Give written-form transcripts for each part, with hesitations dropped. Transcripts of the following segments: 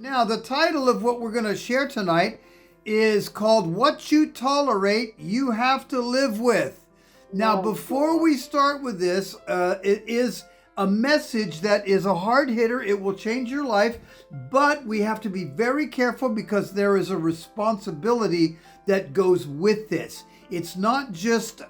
Now, the title of what we're going to share tonight is called What You Tolerate, You Have to Live With. Now, before we start with this, it is a message that is a hard hitter. It will change your life, but we have to be very careful because there is a responsibility that goes with this. It's not just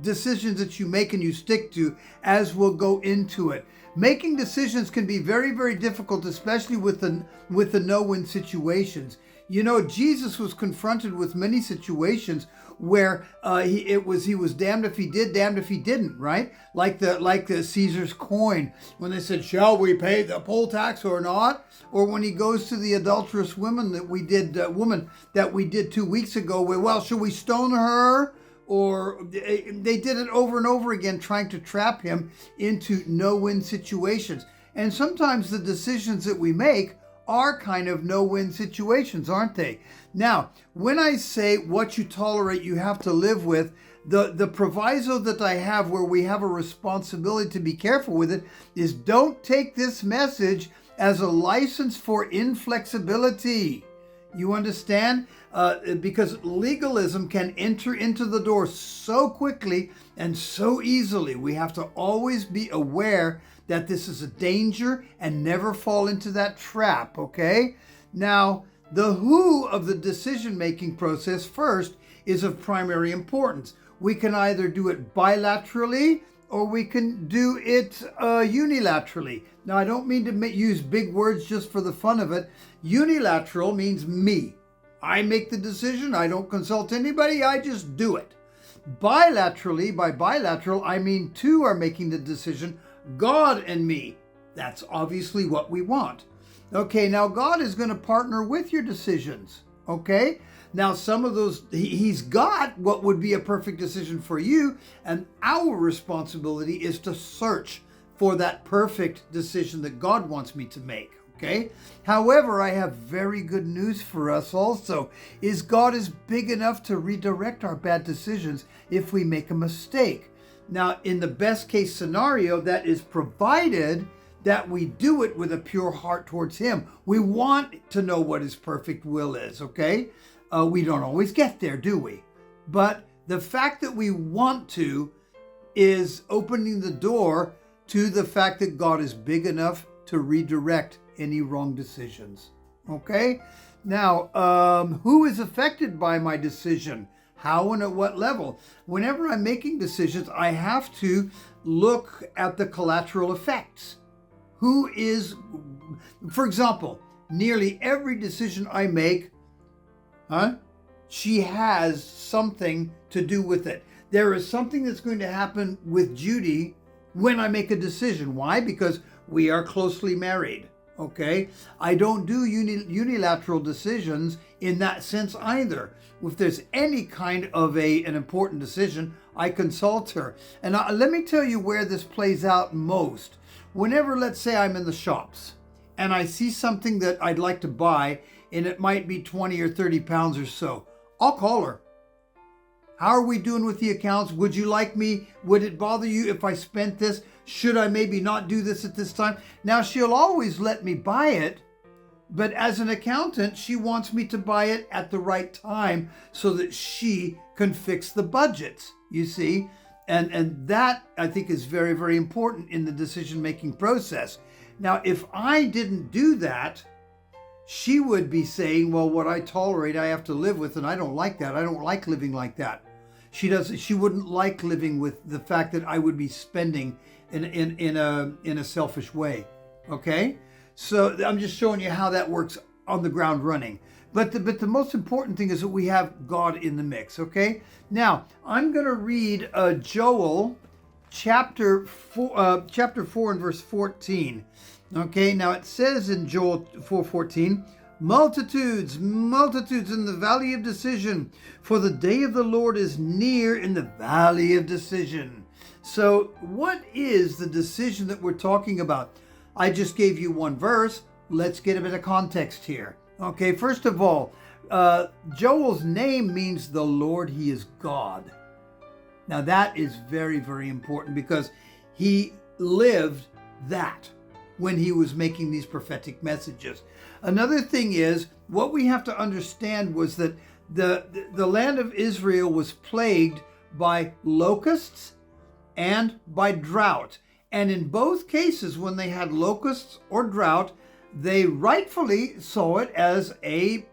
decisions that you make and you stick to, as we'll go into it. Making decisions can be very, very difficult, especially with the no-win situations. You know, Jesus was confronted with many situations where he was damned if he did, damned if he didn't, right? Like the Caesar's coin, when they said, "Shall we pay the poll tax or not?" Or when he goes to the adulterous woman that we did 2 weeks ago, where, well, should we stone her? Or they did it over and over again, trying to trap him into no-win situations. And sometimes the decisions that we make are kind of no-win situations, aren't they? Now, when I say what you tolerate, you have to live with, the proviso that I have where we have a responsibility to be careful with it is don't take this message as a license for inflexibility. You understand? Because legalism can enter into the door so quickly and so easily. We have to always be aware that this is a danger and never fall into that trap, okay? Now, the who of the decision-making process first is of primary importance. We can either do it bilaterally or we can do it unilaterally. Now, I don't mean to use big words just for the fun of it. Unilateral means me. I make the decision. I don't consult anybody. I just do it. Bilaterally, by bilateral, I mean two are making the decision, God and me. That's obviously what we want. Okay, now God is going to partner with your decisions. Okay? Now, some of those, he's got what would be a perfect decision for you, and our responsibility is to search for that perfect decision that God wants me to make. Okay? However, I have very good news for us also, is God is big enough to redirect our bad decisions if we make a mistake. Now, in the best case scenario, that is provided that we do it with a pure heart towards Him. We want to know what His perfect will is, okay? We don't always get there, do we? But the fact that we want to is opening the door to the fact that God is big enough to redirect any wrong decisions. Okay? Now, who is affected by my decision? How and at what level? Whenever I'm making decisions, I have to look at the collateral effects. Who is, for example, nearly every decision I make, she has something to do with it. There is something that's going to happen with Judy when I make a decision. Why? Because we are closely married. Okay? I don't do unilateral decisions in that sense either. If there's any kind of an important decision, I consult her. And let me tell you where this plays out most. Whenever, let's say, I'm in the shops and I see something that I'd like to buy, and it might be 20 or 30 pounds or so, I'll call her. How are we doing with the accounts? Would it bother you if I spent this? Should I maybe not do this at this time? Now, she'll always let me buy it, but as an accountant, she wants me to buy it at the right time so that she can fix the budgets, you see? And that, I think, is very, very important in the decision-making process. Now, if I didn't do that, she would be saying, well, what I tolerate, I have to live with, and I don't like that. I don't like living like that. She wouldn't like living with the fact that I would be spending in a selfish way. Okay? So I'm just showing you how that works on the ground running. But the most important thing is that we have God in the mix, okay? Now, I'm going to read Joel chapter 4 and verse 14. Okay, now it says in Joel 4:14, multitudes in the valley of decision, for the day of the Lord is near in the valley of decision. So what is the decision that we're talking about? I just gave you one verse. Let's get a bit of context here. Okay, first of all, Joel's name means the Lord, He is God. Now that is very, very important because he lived that. when he was making these prophetic messages. Another thing is, what we have to understand was that the land of Israel was plagued by locusts and by drought. And in both cases, when they had locusts or drought, they rightfully saw it as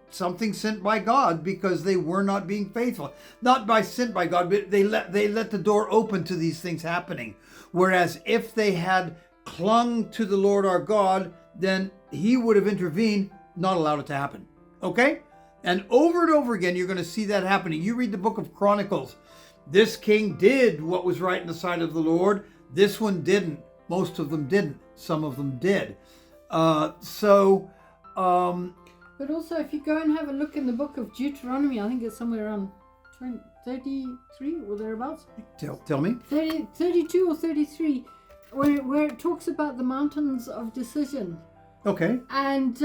something sent by God, because they were not being faithful. Not by sent by God, but they let the door open to these things happening. Whereas if they had clung to the Lord our God, then he would have intervened, not allowed it to happen. Okay? And over again, you're going to see that happening. You read the book of Chronicles. This king did what was right in the sight of the Lord. This one didn't. Most of them didn't. Some of them did. But also, if you go and have a look in the book of Deuteronomy, I think it's somewhere around 33 or thereabouts. Tell me. 32 or 33, where it talks about the mountains of decision. Okay. And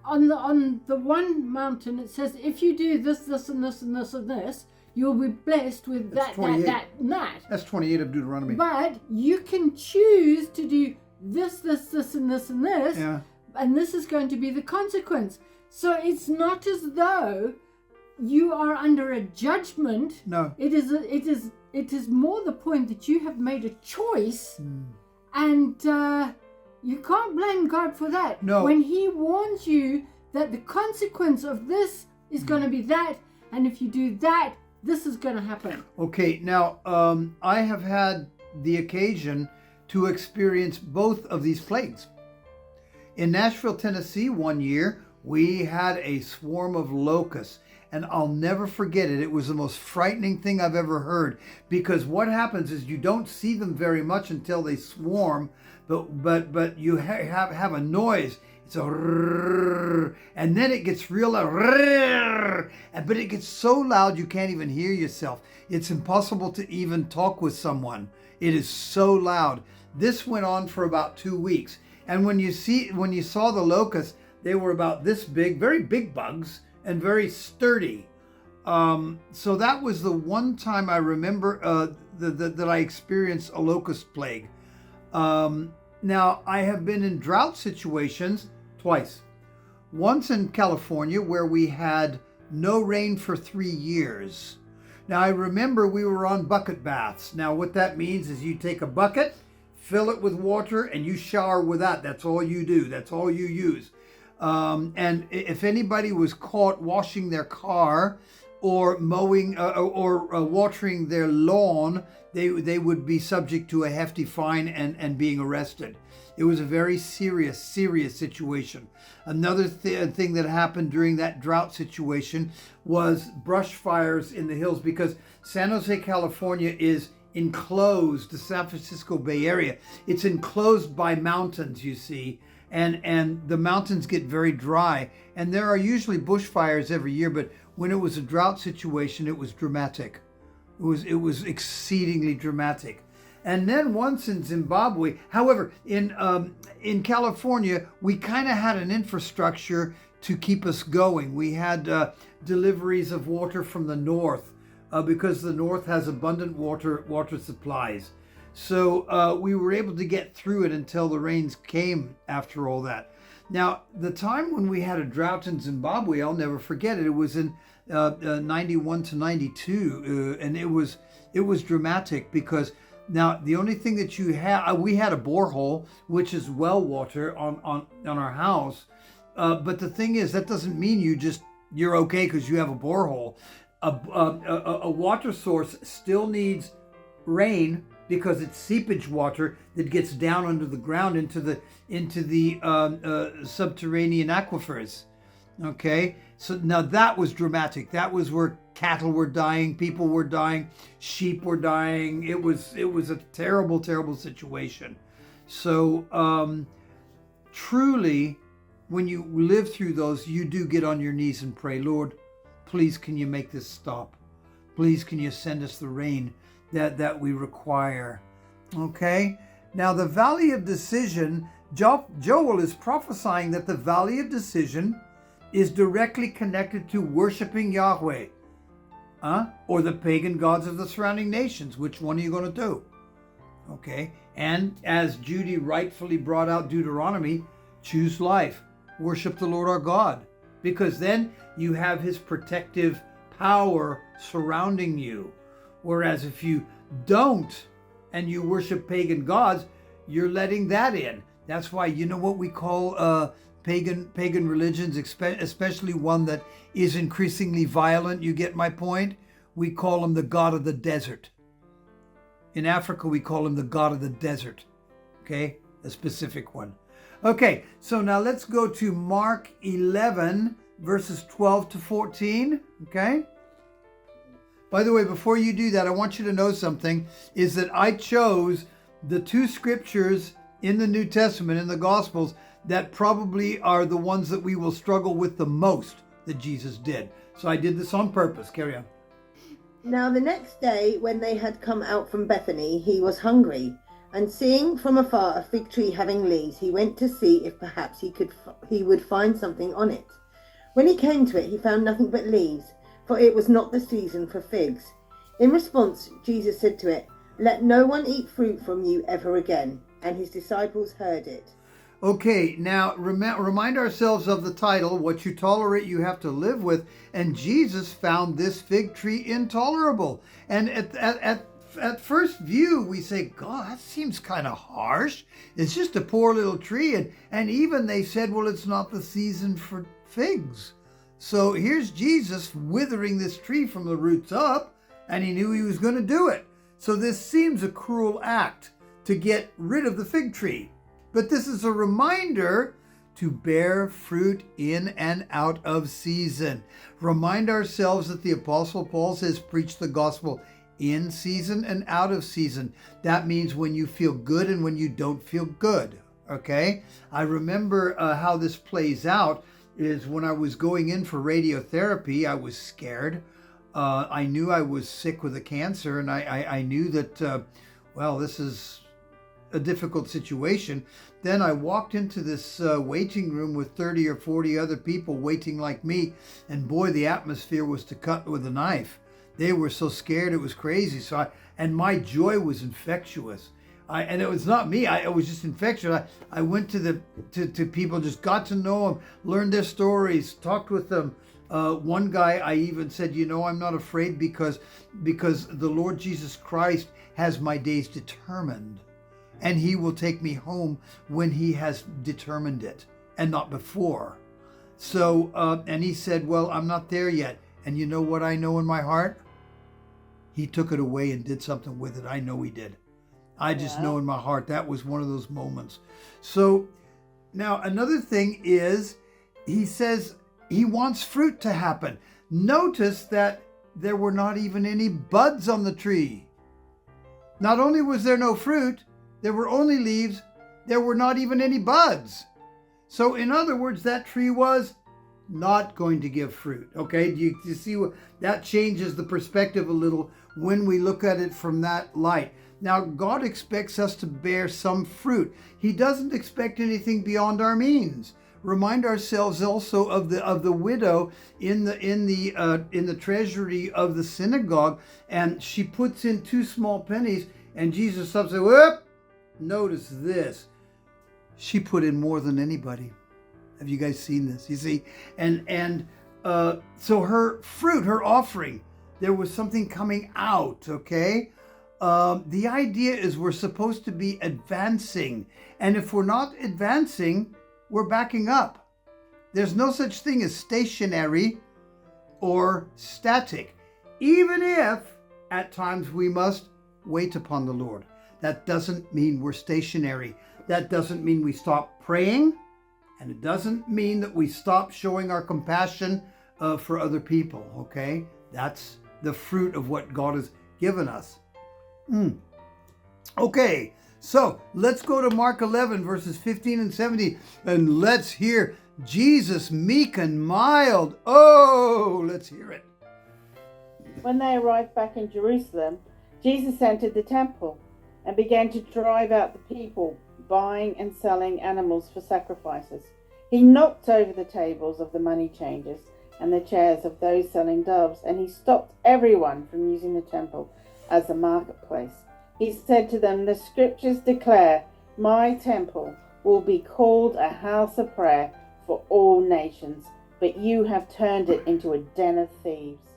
on the one mountain, it says, if you do this, this, and this, and this, and this, you'll be blessed with that, and that. That's 28 of Deuteronomy. But you can choose to do this, this, this, and this, and this. Yeah. And this is going to be the consequence. So it's not as though you are under a judgment. No. It is more the point that you have made a choice, and you can't blame God for that. No. When he warns you that the consequence of this is going to be that, and if you do that, this is going to happen. Okay, now I have had the occasion to experience both of these plagues. In Nashville, Tennessee, one year, we had a swarm of locusts, and I'll never forget it. It was the most frightening thing I've ever heard, because what happens is you don't see them very much until they swarm, but you have a noise. It's a rrrr, and then it gets real loud, rrrr, but it gets so loud you can't even hear yourself. It's impossible to even talk with someone. It is so loud. This went on for about 2 weeks. And when you saw the locusts, they were about this big, very big bugs, and very sturdy. So that was the one time I remember that I experienced a locust plague. Now, I have been in drought situations twice. Once in California, where we had no rain for 3 years. Now, I remember we were on bucket baths. Now, what that means is you take a bucket, fill it with water, and you shower with that. That's all you do. That's all you use. And if anybody was caught washing their car or mowing or watering their lawn, they would be subject to a hefty fine and being arrested. It was a very serious situation. Another thing that happened during that drought situation was brush fires in the hills, because San Jose, California is enclosed, the San Francisco Bay Area. It's enclosed by mountains, you see, and the mountains get very dry, and there are usually bushfires every year, but when it was a drought situation, it was dramatic. It was exceedingly dramatic. And then once in Zimbabwe, however, in California, we kind of had an infrastructure to keep us going. We had deliveries of water from the north, because the north has abundant water supplies. So we were able to get through it until the rains came after all that. Now, the time when we had a drought in Zimbabwe, I'll never forget it. It was in 91 to 92, and it was dramatic, because now the only thing that you had, we had a borehole, which is well water on our house. But the thing is, that doesn't mean you're okay because you have a borehole. A water source still needs rain, because it's seepage water that gets down under the ground into the subterranean aquifers. Okay, so now that was dramatic. That was where cattle were dying, people were dying, sheep were dying. It was a terrible situation. So truly, when you live through those, you do get on your knees and pray, Lord, please can you make this stop? Please can you send us the rain that we require? Okay? Now the Valley of Decision, Joel is prophesying that the Valley of Decision is directly connected to worshiping Yahweh, or the pagan gods of the surrounding nations. Which one are you going to do? Okay? And as Judy rightfully brought out Deuteronomy, choose life. Worship the Lord our God. Because then you have his protective power surrounding you. Whereas if you don't and you worship pagan gods, you're letting that in. That's why, you know what we call pagan religions, especially one that is increasingly violent? You get my point? We call him the god of the desert. In Africa, we call him the god of the desert. Okay? A specific one. Okay, so now let's go to Mark 11, verses 12 to 14. Okay? By the way, before you do that, I want you to know something, is that I chose the two scriptures in the New Testament, in the Gospels, that probably are the ones that we will struggle with the most that Jesus did. So I did this on purpose. Carry on. Now the next day, when they had come out from Bethany, he was hungry. And seeing from afar a fig tree having leaves, he went to see if perhaps he would find something on it. When he came to it, he found nothing but leaves, for it was not the season for figs. In response, Jesus said to it, "Let no one eat fruit from you ever again." And his disciples heard it. Okay, now remind ourselves of the title, What You Tolerate, You Have to Live With. And Jesus found this fig tree intolerable. And at first view, we say, God, that seems kind of harsh. It's just a poor little tree. And even they said, well, it's not the season for figs. So here's Jesus withering this tree from the roots up, and he knew he was going to do it. So this seems a cruel act to get rid of the fig tree. But this is a reminder to bear fruit in and out of season. Remind ourselves that the Apostle Paul says, preach the gospel in season and out of season. That means when you feel good and when you don't feel good, okay? I remember how this plays out is when I was going in for radiotherapy, I was scared. I knew I was sick with a cancer, and I knew that, well, this is a difficult situation. Then I walked into this waiting room with 30 or 40 other people waiting like me, and boy, the atmosphere was to cut with a knife. They were so scared, it was crazy. And my joy was infectious. And it was not me. It was just infectious. I went to people, just got to know them, learned their stories, talked with them. One guy, I even said, I'm not afraid because the Lord Jesus Christ has my days determined, and he will take me home when he has determined it and not before. So, and he said, well, I'm not there yet. And you know what I know in my heart? He took it away and did something with it. I know he did. I just know in my heart that was one of those moments. So now another thing is, he says he wants fruit to happen. Notice that there were not even any buds on the tree. Not only was there no fruit, there were only leaves, there were not even any buds. So in other words, that tree was not going to give fruit. Okay, do you see what that changes the perspective a little when we look at it from that light? Now, God expects us to bear some fruit. He doesn't expect anything beyond our means. Remind ourselves also of the widow in the treasury of the synagogue, and she puts in 2 small pennies, and Jesus stops and says, "Whoop! Notice this. She put in more than anybody." Have you guys seen this? You see, and so her fruit, her offering, there was something coming out. Okay. The idea is we're supposed to be advancing. And if we're not advancing, we're backing up. There's no such thing as stationary or static, even if at times we must wait upon the Lord. That doesn't mean we're stationary. That doesn't mean we stop praying. And it doesn't mean that we stop showing our compassion for other people. Okay? That's the fruit of what God has given us. Okay, so let's go to Mark 11, verses 15 and 17, and let's hear Jesus meek and mild. Oh, let's hear it. When they arrived back in Jerusalem, Jesus entered the temple and began to drive out the people buying and selling animals for sacrifices. He knocked over the tables of the money changers and the chairs of those selling doves, and he stopped everyone from using the temple as a marketplace. He said to them, "The scriptures declare, my temple will be called a house of prayer for all nations, but you have turned it into a den of thieves."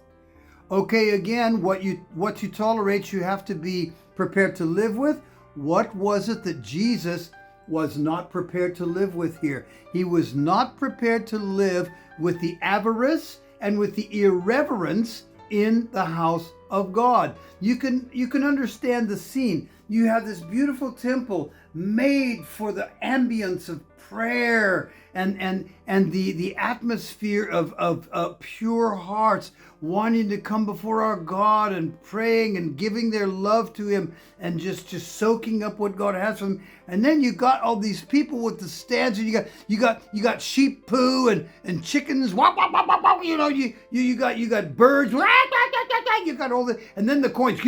Okay, again, what you tolerate, you have to be prepared to live with. What was it that Jesus was not prepared to live with here? He was not prepared to live with the avarice and with the irreverence in the house of God. You can understand the scene. You have this beautiful temple made for the ambience of prayer and the atmosphere of pure hearts wanting to come before our God and praying and giving their love to Him and just soaking up what God has for them. And then you got all these people with the stands, and you got sheep poo and chickens, wah, wah, wah, wah, wah, you got birds, wah, wah, wah, wah, wah, you got all the, and then the coins,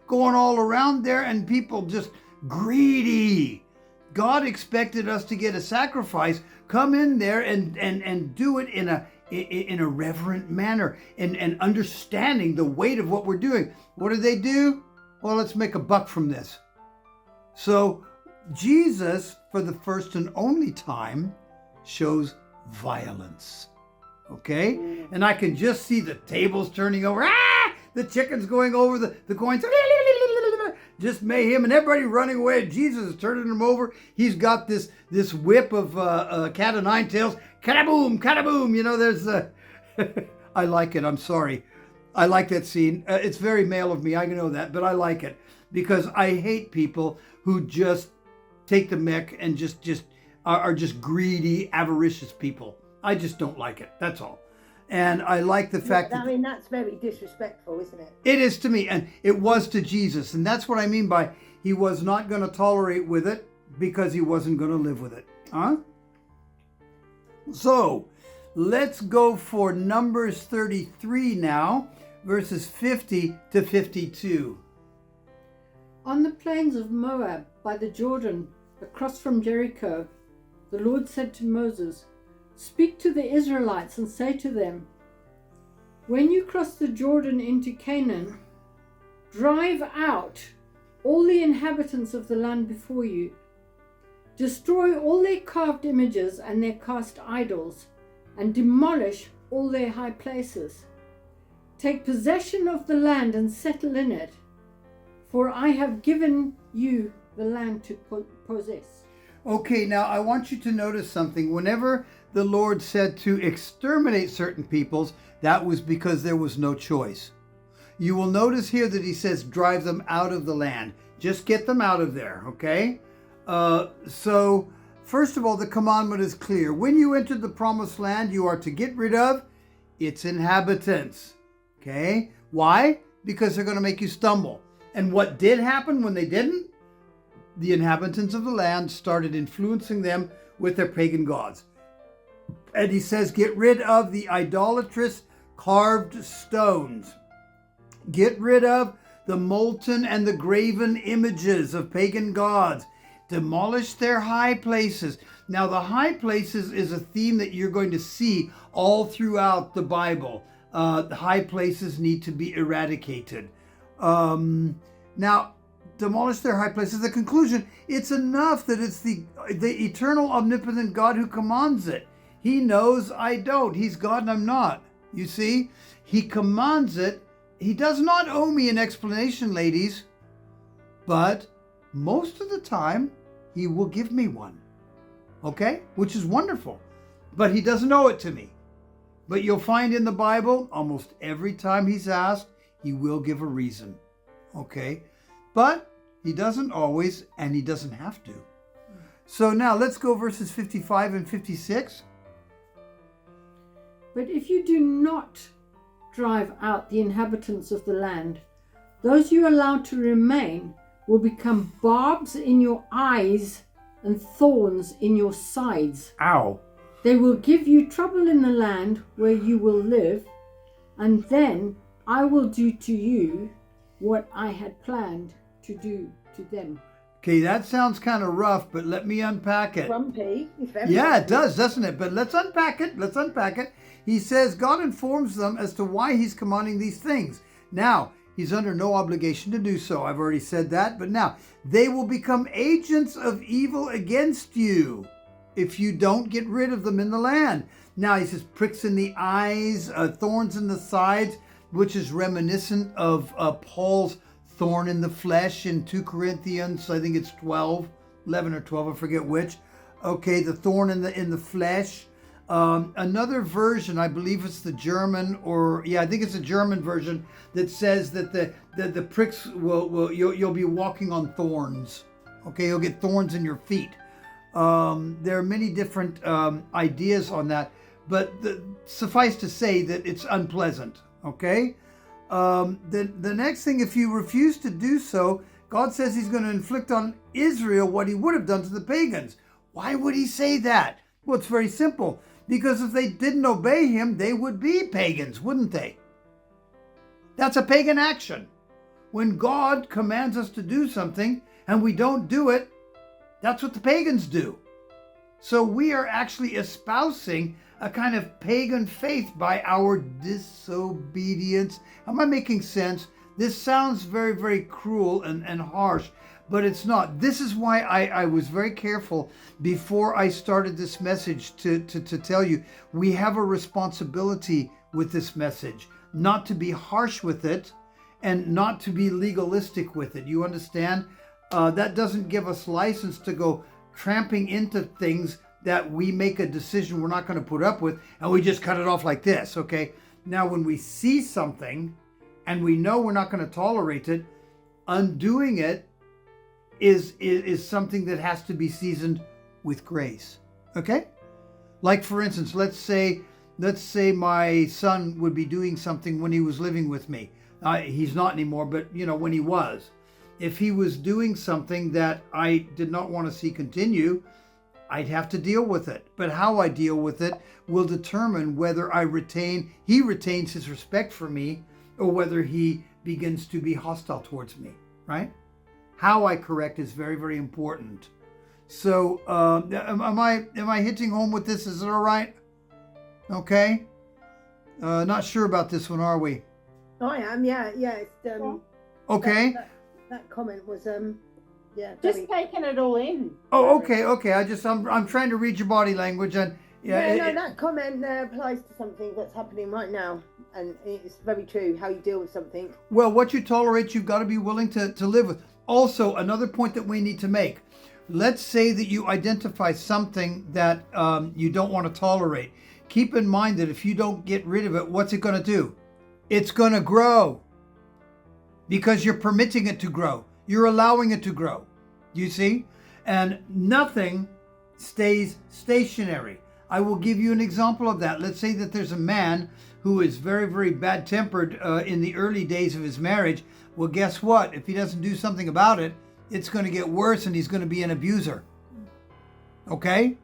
going all around there, and people just greedy. God expected us to get a sacrifice, come in there and do it in a reverent manner and understanding the weight of what we're doing. What do? Well, let's make a buck from this. So Jesus, for the first and only time, shows violence. Okay? And I can just see the tables turning over. The chickens going over the coins. Just mayhem, and everybody running away. Jesus is turning them over. He's got this whip of cat o' nine tails. Cataboom, cataboom. There's I like it. I'm sorry. I like that scene. It's very male of me. I know that, but I like it because I hate people who just take the mick and just are just greedy, avaricious people. I just don't like it. That's all. And I like the fact that... that's very disrespectful, isn't it? It is to me, and it was to Jesus. And that's what I mean by he was not going to tolerate with it because he wasn't going to live with it. Huh? So, let's go for Numbers 33 now, verses 50 to 52. On the plains of Moab, by the Jordan, across from Jericho, the Lord said to Moses, "Speak to the Israelites and say to them, when you cross the Jordan into Canaan, drive out all the inhabitants of the land before you. Destroy all their carved images and their cast idols, and demolish all their high places. Take possession of the land and settle in it, for I have given you the land to possess." Okay, now I want you to notice something. Whenever the Lord said to exterminate certain peoples, that was because there was no choice. You will notice here that he says drive them out of the land. Just get them out of there, okay? So, first of all, the commandment is clear. When you enter the promised land, you are to get rid of its inhabitants, okay? Why? Because they're going to make you stumble. And what did happen when they didn't? The inhabitants of the land started influencing them with their pagan gods. And he says, get rid of the idolatrous carved stones. Get rid of the molten and the graven images of pagan gods. Demolish their high places. Now, the high places is a theme that you're going to see all throughout the Bible. The high places need to be eradicated. Now, demolish their high places. The conclusion, it's enough that it's the eternal, omnipotent God who commands it. He knows I don't. He's God and I'm not. You see? He commands it. He does not owe me an explanation, ladies. But most of the time, he will give me one. Okay? Which is wonderful. But he doesn't owe it to me. But you'll find in the Bible, almost every time he's asked, he will give a reason. Okay? But he doesn't always, and he doesn't have to. So now let's go verses 55 and 56. But if you do not drive out the inhabitants of the land, those you allow to remain will become barbs in your eyes and thorns in your sides. Ow. They will give you trouble in the land where you will live, and then I will do to you what I had planned to do to them. Okay, that sounds kind of rough, but let me unpack it. Grumpy. It's very Yeah, grumpy. it does, doesn't it? But let's unpack it. He says God informs them as to why he's commanding these things. Now, He's under no obligation to do so. I've already said that. But now, they will become agents of evil against you if you don't get rid of them in the land. Now, he says pricks in the eyes, thorns in the sides, which is reminiscent of Paul's thorn in the flesh in 2 Corinthians, I think it's 11 or 12, I forget which. Okay, the thorn in the flesh. Another version, I believe it's the German, I think it's a German version that says that the pricks you'll be walking on thorns. Okay, you'll get thorns in your feet. There are many different ideas on that, but suffice to say that it's unpleasant. Okay, the next thing, if you refuse to do so, God says He's going to inflict on Israel what He would have done to the pagans. Why would He say that? Well, it's very simple. Because if they didn't obey Him, they would be pagans, wouldn't they? That's a pagan action. When God commands us to do something and we don't do it, that's what the pagans do. So we are actually espousing a kind of pagan faith by our disobedience. Am I making sense? This sounds very, very cruel and harsh, but it's not. This is why I was very careful before I started this message to tell you we have a responsibility with this message, not to be harsh with it and not to be legalistic with it. You understand? That doesn't give us license to go tramping into things that we make a decision we're not going to put up with and we just cut it off like this, okay? Now, when we see something and we know we're not going to tolerate it, undoing it is something that has to be seasoned with grace. Okay? Like, for instance, let's say my son would be doing something when he was living with me. He's not anymore, but when he was. If he was doing something that I did not want to see continue, I'd have to deal with it. But how I deal with it will determine whether he retains his respect for me or whether he begins to be hostile towards me, right? How I correct is very, very important. So, am I hitting home with this? Is it all right? Okay. Not sure about this one, are we? I am. Yeah. It's okay. That comment was just taking it all in. Oh, okay. I'm trying to read your body language and that comment applies to something that's happening right now, and it's very true. How you deal with something. Well, what you tolerate, you've got to be willing to live with. Also, another point that we need to make. Let's say that you identify something that you don't want to tolerate. Keep in mind that if you don't get rid of it, what's it going to do? It's going to grow. Because you're permitting it to grow. You're allowing it to grow. You see? And nothing stays stationary. I will give you an example of that. Let's say that there's a man who is very, very bad-tempered in the early days of his marriage. Well, guess what? If he doesn't do something about it, it's going to get worse and he's going to be an abuser. Okay?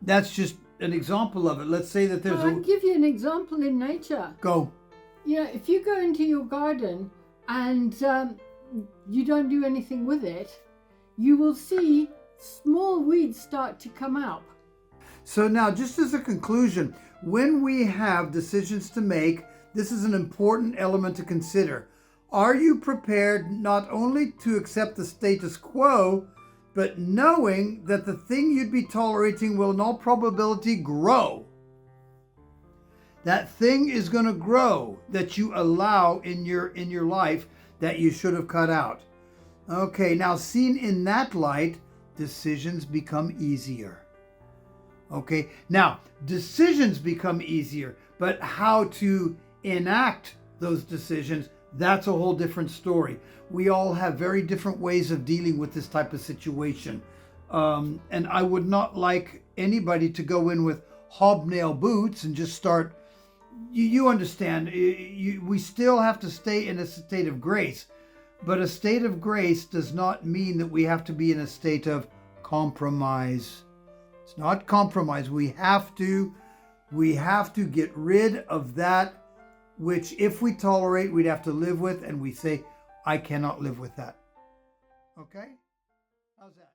That's just an example of it. Let's say that there's I'll give you an example in nature. Go. If you go into your garden and you don't do anything with it, you will see small weeds start to come out. So now, just as a conclusion, when we have decisions to make, this is an important element to consider. Are you prepared not only to accept the status quo, but knowing that the thing you'd be tolerating will in all probability grow? That thing is going to grow that you allow in your life that you should have cut out. Okay, now seen in that light, decisions become easier. Okay, now decisions become easier, but how to enact those decisions, that's a whole different story. We all have very different ways of dealing with this type of situation. And I would not like anybody to go in with hobnail boots and just start. You understand, we still have to stay in a state of grace, but a state of grace does not mean that we have to be in a state of compromise. It's not compromise. We have to get rid of that which if we tolerate, we'd have to live with, and we say, I cannot live with that. Okay? How's that?